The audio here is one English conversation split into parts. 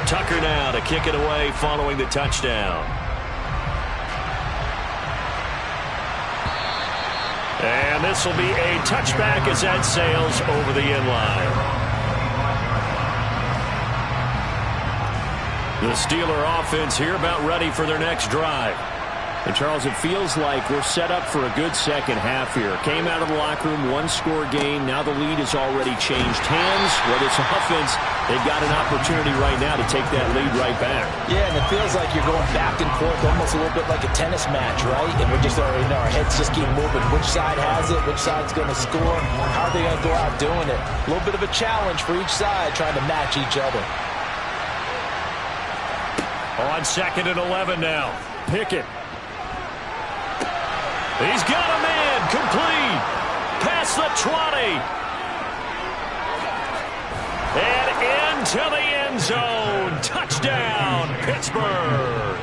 Tucker now to kick it away following the touchdown. And this will be a touchback as that sails over the end line. The Steeler offense here about ready for their next drive. And, Charles, it feels like we're set up for a good second half here. Came out of the locker room, one-score game. Now the lead has already changed hands. Whether it's offense, they've got an opportunity right now to take that lead right back. Yeah, and it feels like you're going back and forth almost a little bit like a tennis match, right? And we're just already know our heads just keep moving. Which side has it? Which side's going to score? How are they going to go out doing it? A little bit of a challenge for each side trying to match each other. On 2nd and 11 now. Pickett. He's got a man, complete, past the 20, and into the end zone. Touchdown, Pittsburgh.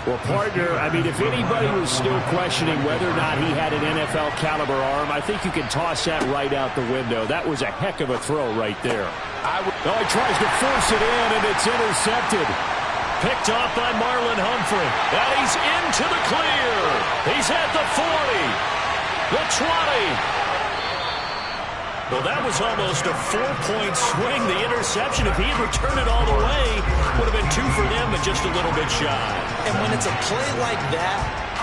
Well, partner, I mean, if anybody was still questioning whether or not he had an NFL caliber arm, I think you can toss that right out the window. That was a heck of a throw right there. Oh, he tries to force it in, and it's intercepted. Picked off by Marlon Humphrey. And he's into the clear. He's at the 40. The 20. Well, that was almost a 4-point swing. The interception, if he had returned it all the way, would have been 2 for them, but just a little bit shy. And when it's a play like that,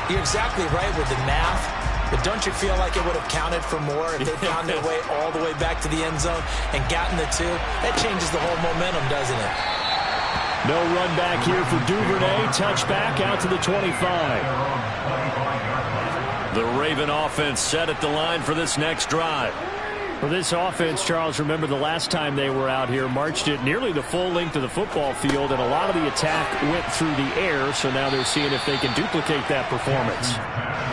you're exactly right with the math. But don't you feel like it would have counted for more if they found their way all the way back to the end zone and gotten the 2? That changes the whole momentum, doesn't it? No run back here for Duvernay. Touchback out to the 25. The Raven offense set at the line for this next drive. For this offense, Charles, remember the last time they were out here, marched it nearly the full length of the football field, and a lot of the attack went through the air, so now they're seeing if they can duplicate that performance.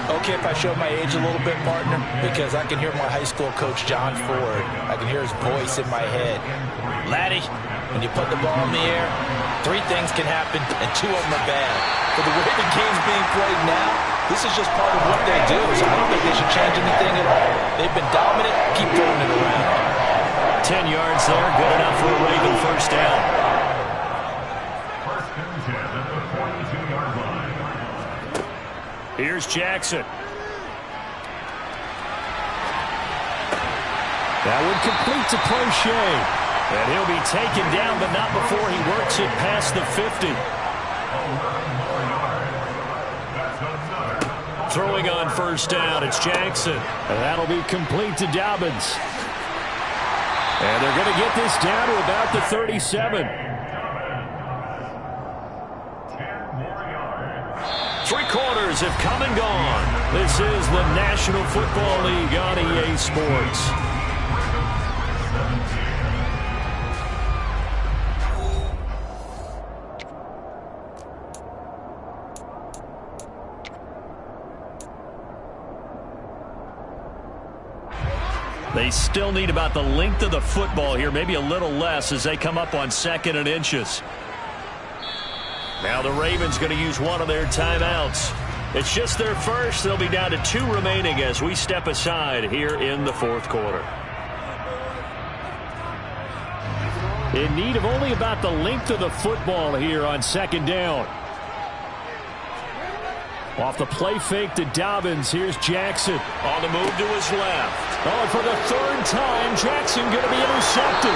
Okay, if I show my age a little bit, partner, because I can hear my high school coach, John Ford. I can hear his voice in my head. Laddie, when you put the ball in the air, 3 things can happen, and 2 of them are bad. But the way the game's being played now, this is just part of what they do, so I don't think they should change anything at all. They've been dominant. Keep throwing it around. 10 yards there, good enough for a Raven first down. First and 10 at the 42-yard line. Here's Jackson. That would complete to Crochet. And he'll be taken down, but not before he works it past the 50. Throwing on first down, it's Jackson. And that'll be complete to Dobbins. And they're going to get this down to about the 37. 3 quarters have come and gone. This is the National Football League on EA Sports. They still need about the length of the football here, maybe a little less as they come up on 2nd and inches. Now the Ravens going to use one of their timeouts. It's just their first. They'll be down to 2 remaining as we step aside here in the 4th quarter. In need of only about the length of the football here on 2nd down. Off the play fake to Dobbins. Here's Jackson. On the move to his left. Oh, and for the 3rd time, Jackson going to be intercepted.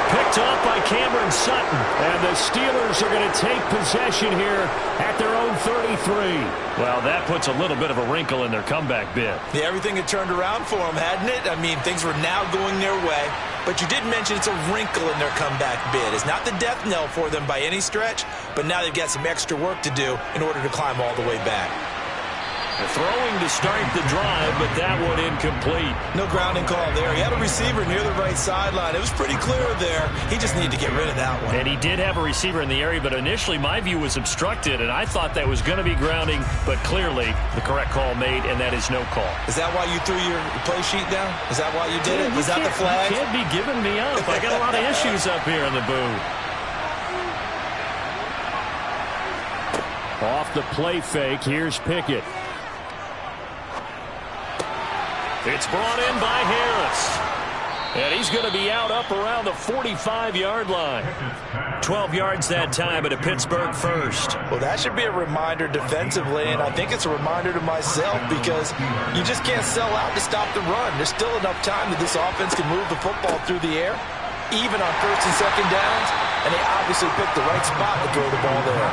Picked off by Cameron Sutton. And the Steelers are going to take possession here at their own 33. Well, that puts a little bit of a wrinkle in their comeback bid. Yeah, everything had turned around for them, hadn't it? I mean, things were now going their way. But you did mention it's a wrinkle in their comeback bid. It's not the death knell for them by any stretch, but now they've got some extra work to do in order to climb all the way back. Throwing to start the drive, but that one incomplete. No grounding call there. He had a receiver near the right sideline. It was pretty clear there. He just needed to get rid of that one. And he did have a receiver in the area, but initially my view was obstructed, and I thought that was going to be grounding, but clearly the correct call made, and that is no call. Is that why you threw your play sheet down? Is that why you did it? Was that the flag? You can't be giving me up. I got a lot of issues up here in the booth. Off the play fake, here's Pickett. It's brought in by Harris. And he's going to be out up around the 45-yard line. 12 yards that time at a Pittsburgh first. Well, that should be a reminder defensively, and I think it's a reminder to myself because you just can't sell out to stop the run. There's still enough time that this offense can move the football through the air, even on first and second downs, and they obviously picked the right spot to throw the ball there.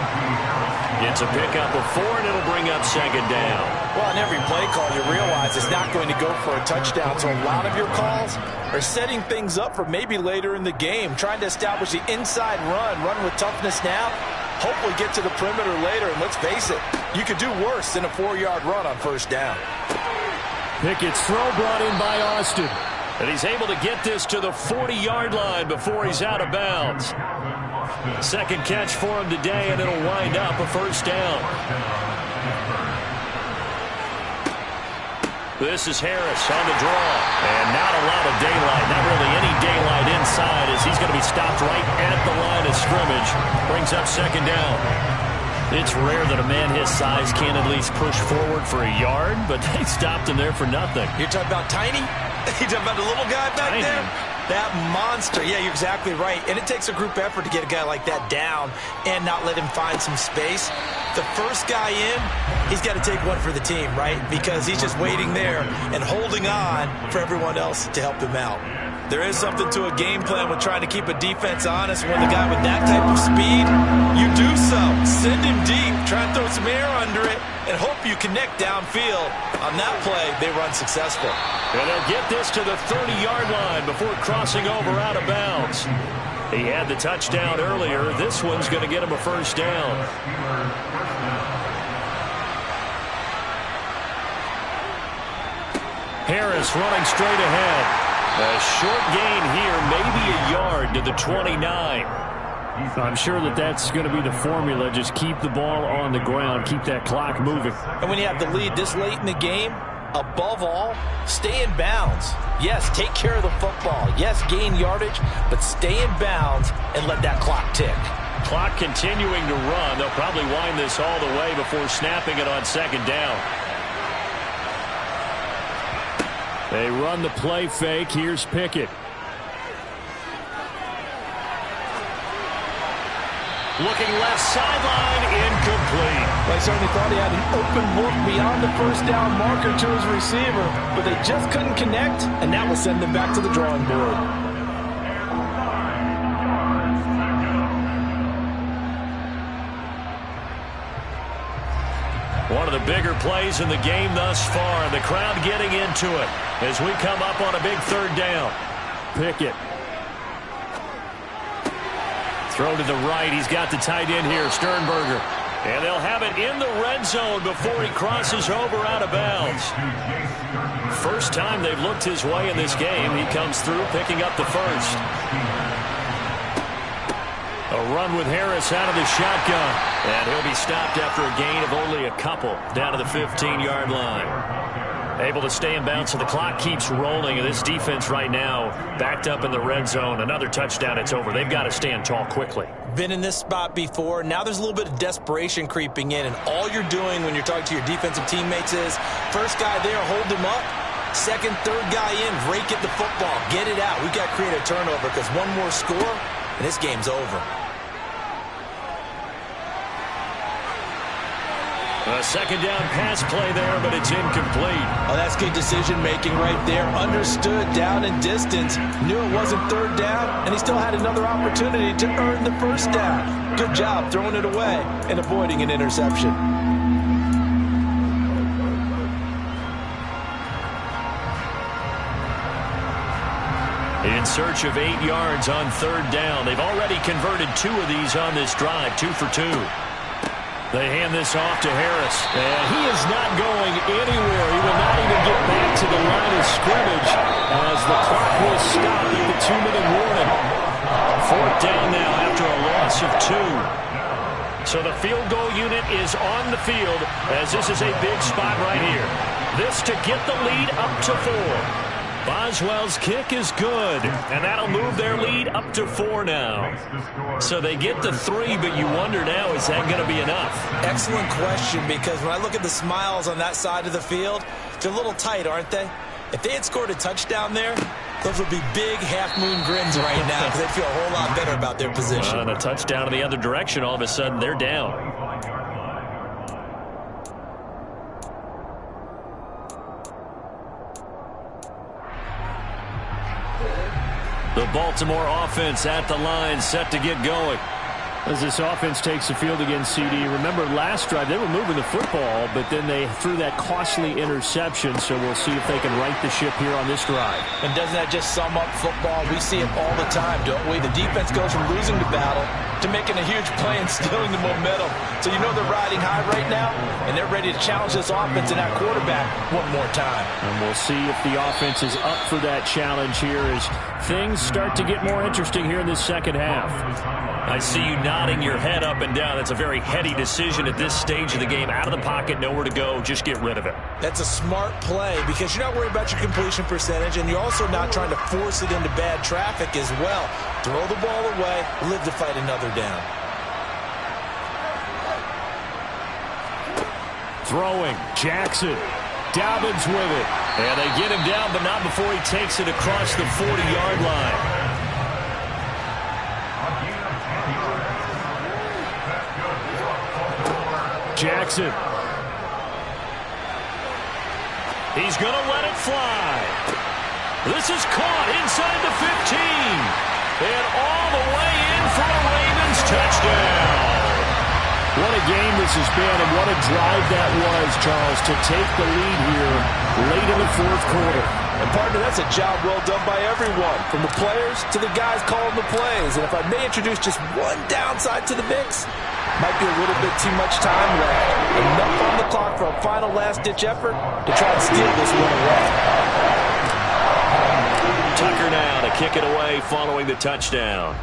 It's a pickup of 4, and it'll bring up second down. Well, on every play call, you realize it's not going to go for a touchdown, so a lot of your calls are setting things up for maybe later in the game, trying to establish the inside run with toughness now, hopefully get to the perimeter later, and let's face it, you could do worse than a 4-yard run on first down. Pickett's throw brought in by Austin, and he's able to get this to the 40-yard line before he's out of bounds. Second catch for him today, and it'll wind up a first down. This is Harris on the draw, and not a lot of daylight, not really any daylight inside as he's going to be stopped right at the line of scrimmage. Brings up second down. It's rare that a man his size can't at least push forward for a yard, but they stopped him there for nothing. You're talking about tiny? You're talking about the little guy back Tiny. there? That monster. Yeah, you're exactly right. And it takes a group effort to get a guy like that down and not let him find some space. The first guy in, he's got to take one for the team, right? Because he's just waiting there and holding on for everyone else to help him out. There is something to a game plan with trying to keep a defense honest. When the guy with that type of speed, you do so. Send him deep, try and throw some air under it, and hope you connect downfield. On that play, they run successful. And they'll get this to the 30-yard line before crossing over out of bounds. He had the touchdown earlier. This one's going to get him a first down. Harris running straight ahead. A short gain here, maybe a yard to the 29. I'm sure that's going to be the formula. Just keep the ball on the ground, keep that clock moving. And when you have the lead this late in the game, above all, stay in bounds. Yes, take care of the football. Yes, gain yardage, but stay in bounds and let that clock tick. Clock continuing to run. They'll probably wind this all the way before snapping it on second down. They run the play fake. Here's Pickett. Looking left sideline, incomplete. I certainly thought he had an open look beyond the first down marker to his receiver, but they just couldn't connect, and that will send them back to the drawing board. One of the bigger plays in the game thus far. The crowd getting into it as we come up on a big third down. Pickett. Throw to the right. He's got the tight end here, Sternberger. And they'll have it in the red zone before he crosses over out of bounds. First time they've looked his way in this game. He comes through picking up the first. A run with Harris out of the shotgun. And he'll be stopped after a gain of only a couple down to the 15-yard line. Able to stay in bounds, so the clock keeps rolling. And this defense right now backed up in the red zone. Another touchdown, it's over. They've got to stand tall quickly. Been in this spot before. Now there's a little bit of desperation creeping in. And all you're doing when you're talking to your defensive teammates is first guy there, hold him up. Second, third guy in, rake at the football. Get it out. We've got to create a turnover because one more score, and this game's over. A second down pass play there, but it's incomplete. Oh, that's good decision-making right there. Understood down and distance. Knew it wasn't third down, and he still had another opportunity to earn the first down. Good job throwing it away and avoiding an interception. In search of 8 yards on third down. They've already converted 2 of these on this drive, 2 for 2. They hand this off to Harris. And he is not going anywhere. He will not even get back to the line of scrimmage as the clock will stop at the 2-minute warning. Fourth down now after a loss of 2. So the field goal unit is on the field as this is a big spot right here. This to get the lead up to 4. Boswell's kick is good, and that'll move their lead up to 4 now. So they get to 3, but you wonder now, is that going to be enough? Excellent question, because when I look at the smiles on that side of the field, they're a little tight, aren't they? If they had scored a touchdown there, Those would be big half-moon grins right now because they feel a whole lot better about their position. And a touchdown in the other direction, all of a sudden they're down. The Baltimore offense at the line, set to get going. As this offense takes the field against CD, remember last drive they were moving the football, but then they threw that costly interception, so we'll see if they can right the ship here on this drive. And doesn't that just sum up football? We see it all the time, don't we? The defense goes from losing the battle to making a huge play and stealing the momentum. So you know they're riding high right now, and they're ready to challenge this offense and that quarterback one more time. And we'll see if the offense is up for that challenge here as things start to get more interesting here in this second half. I see you nodding your head up and down. That's a very heady decision at this stage of the game. Out of the pocket, nowhere to go. Just get rid of it. That's a smart play because you're not worried about your completion percentage, and you're also not trying to force it into bad traffic as well. Throw the ball away, live to fight another down. Throwing, Jackson. Dobbins with it. And they get him down, but not before he takes it across the 40-yard line. Jackson. He's going to let it fly. This is caught inside the 15. And all the way in for a Ravens touchdown. What a game this has been, and what a drive that was, Charles, to take the lead here late in the fourth quarter. And, partner, that's a job well done by everyone, from the players to the guys calling the plays. And if I may introduce just one downside to the mix, might be a little bit too much time left. Enough on the clock for a final last-ditch effort to try and steal this one away. Tucker now to kick it away following the touchdown.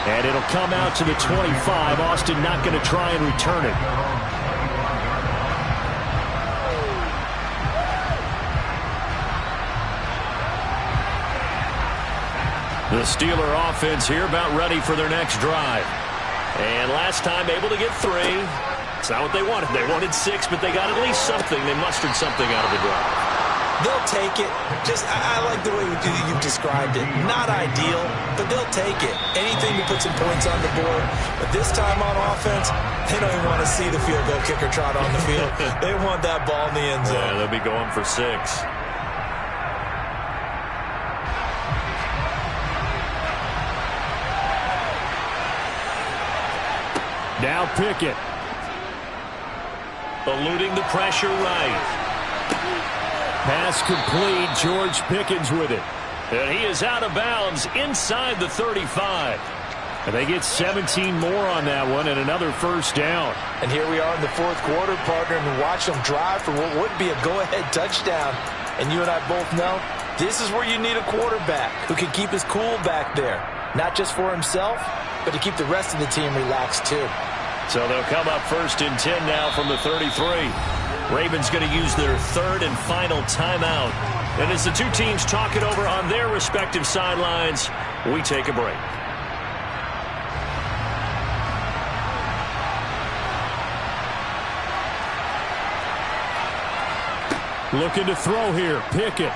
And it'll come out to the 25. Austin not going to try and return it. The Steeler offense here about ready for their next drive. And last time able to get 3. It's not what they wanted. They wanted 6, but they got at least something. They mustered something out of the drive. They'll take it. I like the way you've described it. Not ideal, but they'll take it. Anything to put some points on the board. But this time on offense, they don't even want to see the field goal kicker trot on the field. They want that ball in the end zone. Yeah, they'll be going for 6. Now Pickett. Eluding the pressure right. Pass complete. George Pickens with it. And he is out of bounds inside the 35. And they get 17 more on that one and another first down. And here we are in the fourth quarter, partner, and watch them drive for what would be a go-ahead touchdown. And you and I both know this is where you need a quarterback who can keep his cool back there. Not just for himself, but to keep the rest of the team relaxed too. So they'll come up first and 10 now from the 33. Ravens going to use their third and final timeout. And as the two teams talk it over on their respective sidelines, we take a break. Looking to throw here, Pickett.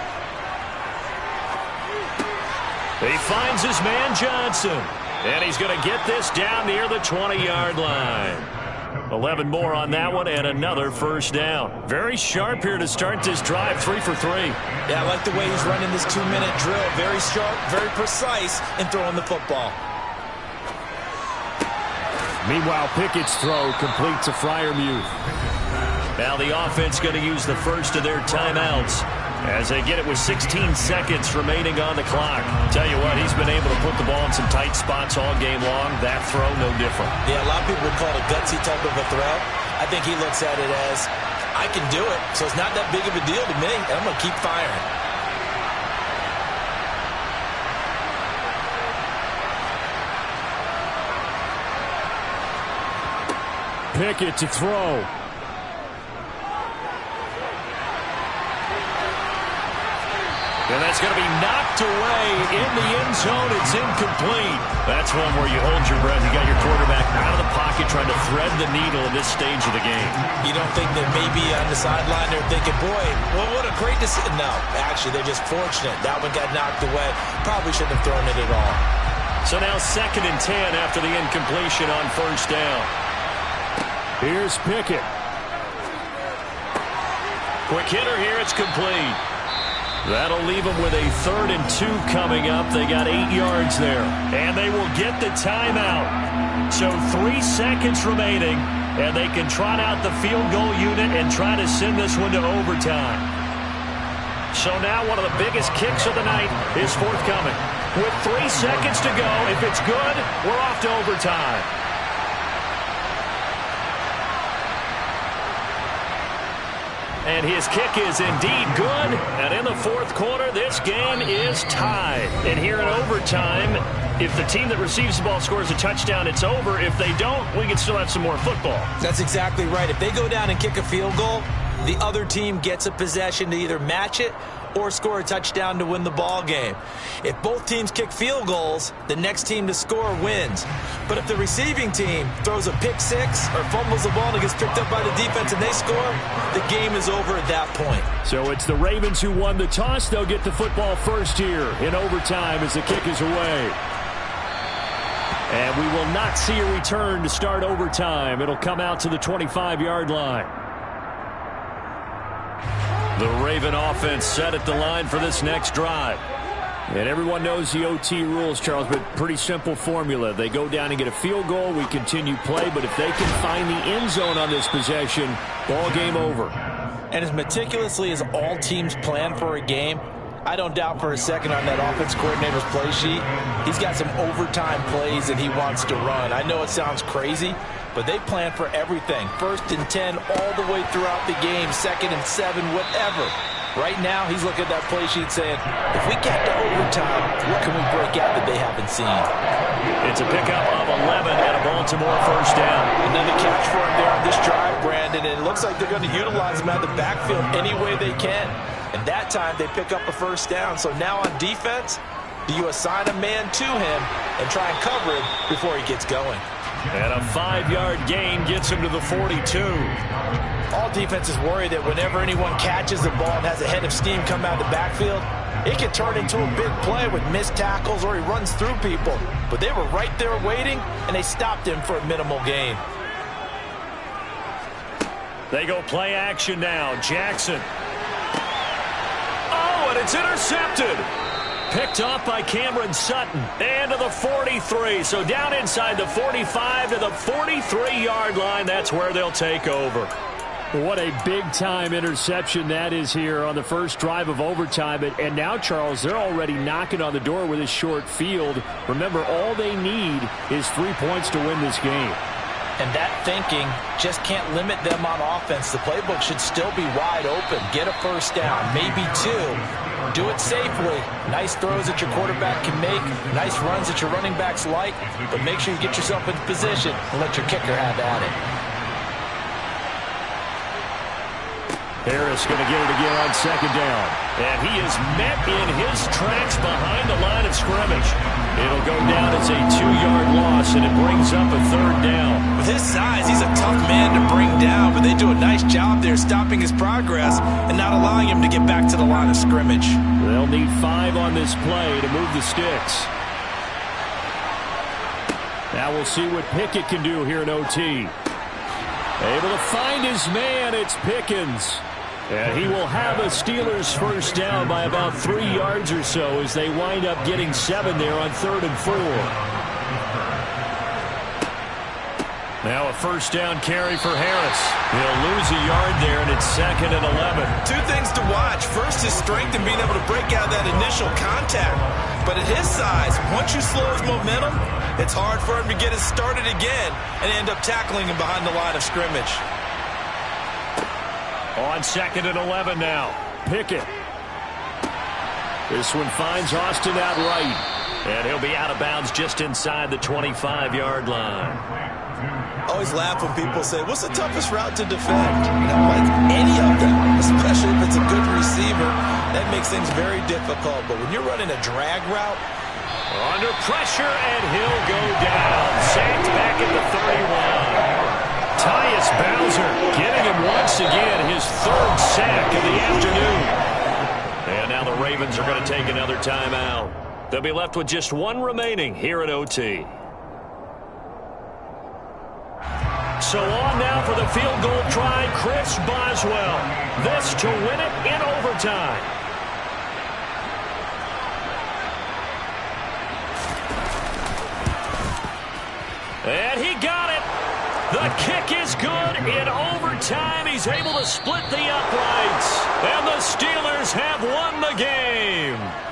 He finds his man Johnson. And he's going to get this down near the 20-yard line. 11 more on that one and another first down. Very sharp here to start this drive, 3 for 3. Yeah, I like the way he's running this 2-minute drill. Very sharp, very precise in throwing the football. Meanwhile, Pickett's throw complete to Freiermuth. Now the offense going to use the first of their timeouts as they get it with 16 seconds remaining on the clock. Tell you what, he's been able to put the ball in some tight spots all game long. That throw, no different. Yeah, a lot of people would call it a gutsy type of a throw. I think he looks at it as, I can do it, so it's not that big of a deal to me, and I'm going to keep firing. Pickett to throw. And that's going to be knocked away in the end zone. It's incomplete. That's one where you hold your breath. You got your quarterback out of the pocket trying to thread the needle in this stage of the game. You don't think that maybe on the sideline they're thinking, boy, well, what a great decision. No, actually, they're just fortunate. That one got knocked away. Probably shouldn't have thrown it at all. So now 2nd and 10 after the incompletion on 1st down. Here's Pickett. Quick hitter here. It's complete. That'll leave them with a 3rd and 2 coming up. They got 8 yards there. And they will get the timeout. So 3 seconds remaining, and they can trot out the field goal unit and try to send this one to overtime. So now one of the biggest kicks of the night is forthcoming. With 3 seconds to go, if it's good, we're off to overtime. And his kick is indeed good. And in the 4th quarter, this game is tied. And here in overtime, if the team that receives the ball scores a touchdown, it's over. If they don't, we can still have some more football. That's exactly right. If they go down and kick a field goal, the other team gets a possession to either match it or score a touchdown to win the ball game. If both teams kick field goals, the next team to score wins. But if the receiving team throws a pick six or fumbles the ball and it gets picked up by the defense and they score, the game is over at that point. So it's the Ravens who won the toss. They'll get the football first here in overtime as the kick is away. And we will not see a return to start overtime. It'll come out to the 25-yard line. The Raven offense set at the line for this next drive. And everyone knows the OT rules, Charles, but pretty simple formula. They go down and get a field goal, we continue play, but if they can find the end zone on this possession, ball game over. And as meticulously as all teams plan for a game, I don't doubt for a second on that offense coordinator's play sheet, he's got some overtime plays that he wants to run. I know it sounds crazy, but they plan for everything. 1st and 10 all the way throughout the game, 2nd and 7, whatever. Right now, he's looking at that play sheet saying, if we get to overtime, what can we break out that they haven't seen? It's a pickup of 11 and a Baltimore 1st down. Another catch for him there on this drive, Brandon, and it looks like they're going to utilize him out of the backfield any way they can. And that time, they pick up a 1st down. So now on defense, do you assign a man to him and try and cover him before he gets going? And a 5-yard gain gets him to the 42. All defenses worry that whenever anyone catches the ball and has a head of steam come out of the backfield, it can turn into a big play with missed tackles or he runs through people. But they were right there waiting, and they stopped him for a minimal gain. They go play action now. Jackson. Oh, and it's intercepted. Picked off by Cameron Sutton. And to the 43. So down inside the 45 to the 43-yard line. That's where they'll take over. What a big-time interception that is here on the first drive of overtime. And now, Charles, they're already knocking on the door with this short field. Remember, all they need is 3 points to win this game. And that thinking just can't limit them on offense. The playbook should still be wide open. Get a 1st down, maybe 2. Do it safely. Nice throws that your quarterback can make. Nice runs that your running backs like. But make sure you get yourself into position and let your kicker have at it. Harris going to get it again on 2nd down. And he is met in his tracks behind the line of scrimmage. It'll go down as a 2-yard loss, and it brings up a 3rd down. With his size, he's a tough man to bring down, but they do a nice job there stopping his progress and not allowing him to get back to the line of scrimmage. They'll need 5 on this play to move the sticks. Now we'll see what Pickett can do here in OT. Able to find his man, it's Pickens. And he will have a Steelers 1st down by about 3 yards or so as they wind up getting 7 there on 3rd and 4. Now a 1st down carry for Harris. He'll lose a yard there, and it's 2nd and 11. 2 things to watch. First, his strength in being able to break out that initial contact. But at his size, once you slow his momentum, it's hard for him to get it started again and end up tackling him behind the line of scrimmage. On 2nd and 11 now. Pickett. This one finds Austin out right. And he'll be out of bounds just inside the 25-yard line. I always laugh when people say, what's the toughest route to defend? You know, like any of them, especially if it's a good receiver, that makes things very difficult. difficult, but when you're running a drag route, under pressure, and he'll go down. Sacked back at the 31. Tyus Bowser getting him once again his third sack of the afternoon. And now the Ravens are going to take another timeout. They'll be left with just one remaining here at OT. So on now for the field goal try, Chris Boswell. This to win it in overtime. And he got it. The kick is good in overtime. He's able to split the uprights. And the Steelers have won the game.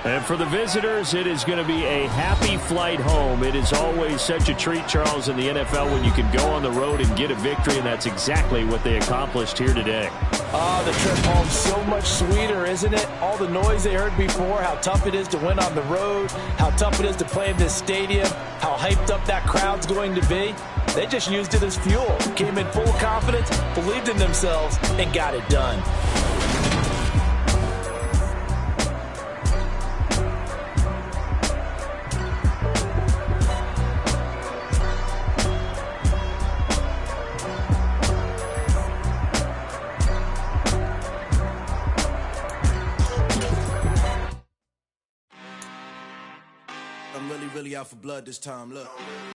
And for the visitors, it is going to be a happy flight home. It is always such a treat, Charles, in the NFL when you can go on the road and get a victory, and that's exactly what they accomplished here today. Oh, the trip home so much sweeter, isn't it? All the noise they heard before, how tough it is to win on the road, how tough it is to play in this stadium, how hyped up that crowd's going to be. They just used it as fuel. Came in full confidence, believed in themselves, and got it done. I'm really out for blood this time, look.